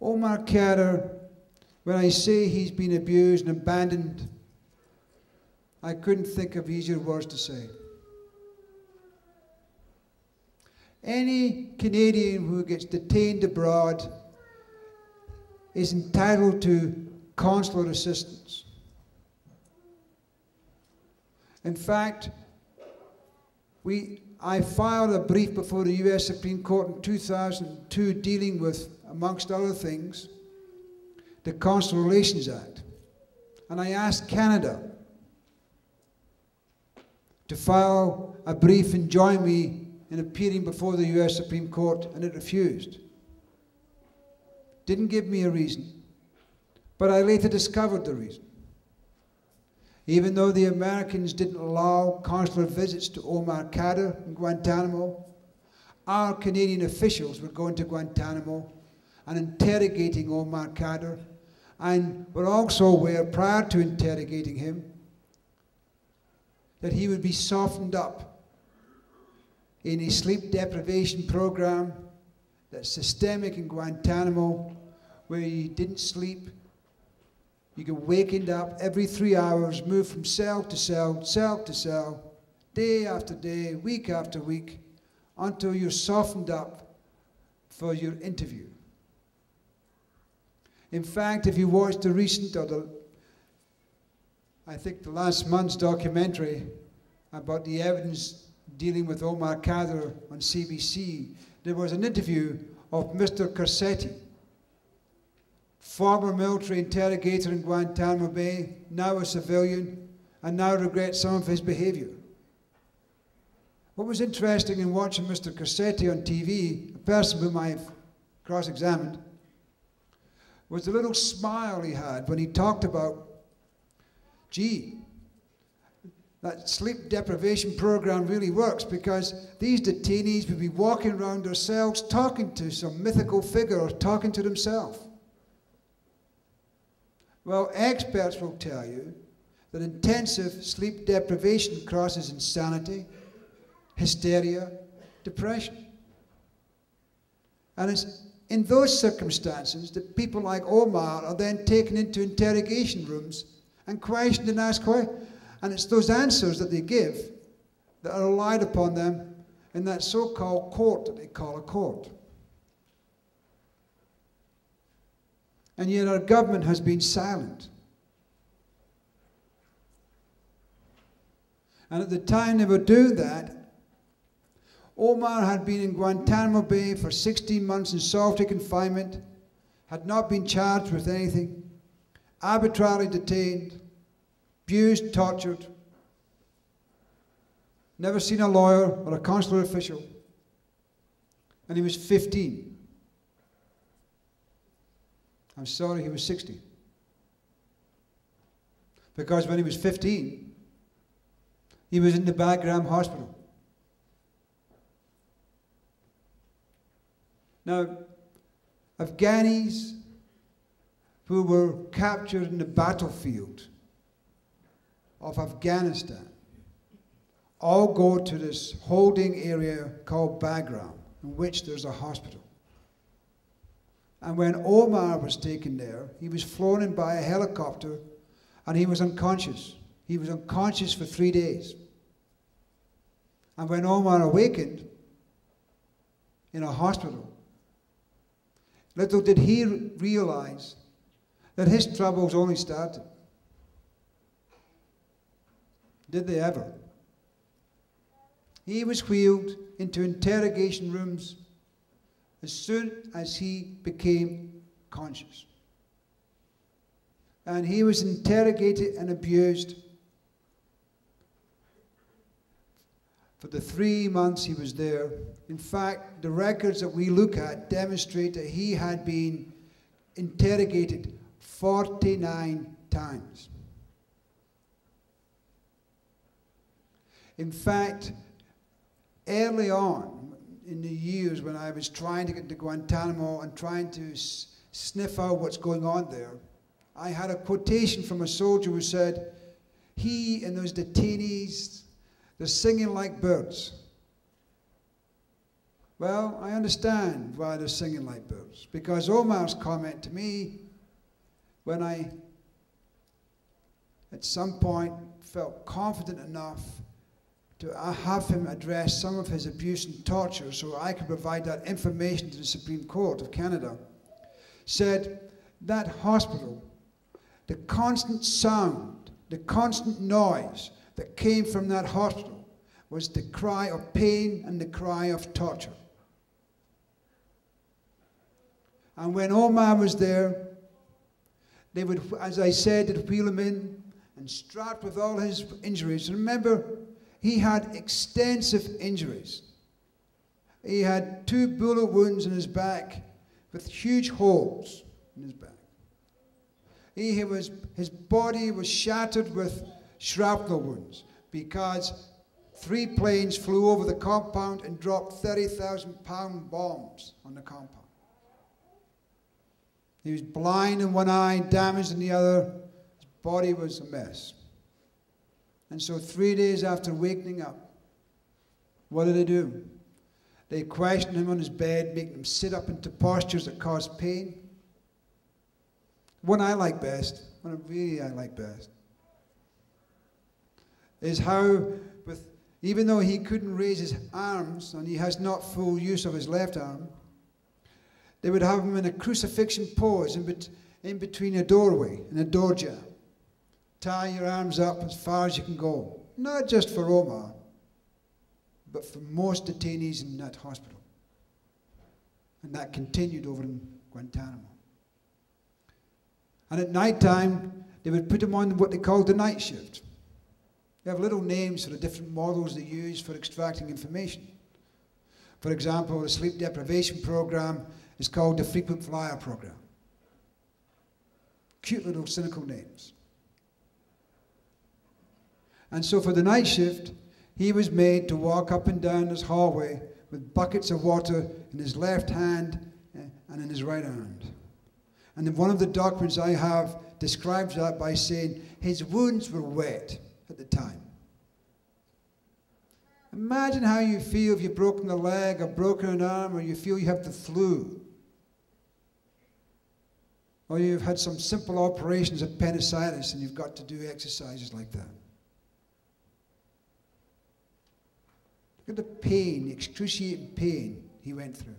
Omar Khadr, when I say he's been abused and abandoned, I couldn't think of easier words to say. Any Canadian who gets detained abroad is entitled to consular assistance. In fact, I filed a brief before the US Supreme Court in 2002 dealing with, amongst other things, the Consular Relations Act. And I asked Canada to file a brief and join me in appearing before the US Supreme Court, and it refused. Didn't give me a reason, but I later discovered the reason. Even though the Americans didn't allow consular visits to Omar Khadr in Guantanamo, our Canadian officials were going to Guantanamo and interrogating Omar Khadr, and were also aware, prior to interrogating him, that he would be softened up in a sleep deprivation program that's systemic in Guantanamo, where you didn't sleep. You get wakened up every 3 hours, moved from cell to cell, cell to cell, day after day, week after week, until you're softened up for your interview. In fact, if you watch the recent, I think the last month's documentary about the evidence dealing with Omar Khadr on CBC, there was an interview of Mr. Corsetti, former military interrogator in Guantanamo Bay, now a civilian, and now regrets some of his behavior. What was interesting in watching Mr. Corsetti on TV, a person whom I've cross-examined, was the little smile he had when he talked about, gee, that sleep deprivation program really works, because these detainees would be walking around their cells talking to some mythical figure or talking to themselves. Well, experts will tell you that intensive sleep deprivation crosses insanity, hysteria, depression. And it's in those circumstances that people like Omar are then taken into interrogation rooms and questioned and asked questions. And it's those answers that they give that are relied upon them in that so-called court that they call a court. And yet our government has been silent. And at the time they were doing that, Omar had been in Guantanamo Bay for 16 months in solitary confinement, had not been charged with anything, arbitrarily detained, abused, tortured, never seen a lawyer or a consular official, and he was 15. I'm sorry, he was 16. Because when he was 15, he was in the Bagram hospital. Now, Afghanis who were captured in the battlefield of Afghanistan all go to this holding area called Bagram, in which there's a hospital. And when Omar was taken there, he was flown in by a helicopter and he was unconscious. He was unconscious for 3 days. And when Omar awakened in a hospital, little did he realize that his troubles only started. Did they ever? He was wheeled into interrogation rooms as soon as he became conscious. And he was interrogated and abused for the 3 months he was there. In fact, the records that we look at demonstrate that he had been interrogated 49 times. In fact, early on in the years when I was trying to get to Guantanamo and trying to sniff out what's going on there, I had a quotation from a soldier who said, he and those detainees, they're singing like birds. Well, I understand why they're singing like birds, because Omar's comment to me, when I at some point felt confident enough to have him address some of his abuse and torture so I could provide that information to the Supreme Court of Canada, said that hospital, the constant sound, the constant noise that came from that hospital was the cry of pain and the cry of torture. And when Omar was there, they would, as I said, they'd wheel him in and strapped with all his injuries. Remember, he had extensive injuries. He had 2 bullet wounds in his back with huge holes in his back. His body was shattered with shrapnel wounds because 3 planes flew over the compound and dropped 30,000-pound bombs on the compound. He was blind in one eye, damaged in the other. His body was a mess. And so 3 days after waking up, what did they do? They questioned him on his bed, making him sit up into postures that caused pain. One I like best, one really I like best, is how, even though he couldn't raise his arms and he has not full use of his left arm, they would have him in a crucifixion pose in between a doorway and a door jamb. Tie your arms up as far as you can go. Not just for Omar, but for most detainees in that hospital. And that continued over in Guantanamo. And at night time, they would put him on what they called the night shift. They have little names for the different models they use for extracting information. For example, the sleep deprivation program is called the frequent flyer program. Cute little cynical names. And so for the night shift, he was made to walk up and down this hallway with buckets of water in his left hand and in his right hand. And one of the documents I have describes that by saying his wounds were wet at the time. Imagine how you feel if you've broken a leg or broken an arm, or you feel you have the flu, or you've had some simple operations of appendicitis and you've got to do exercises like that. Look at the pain, the excruciating pain he went through.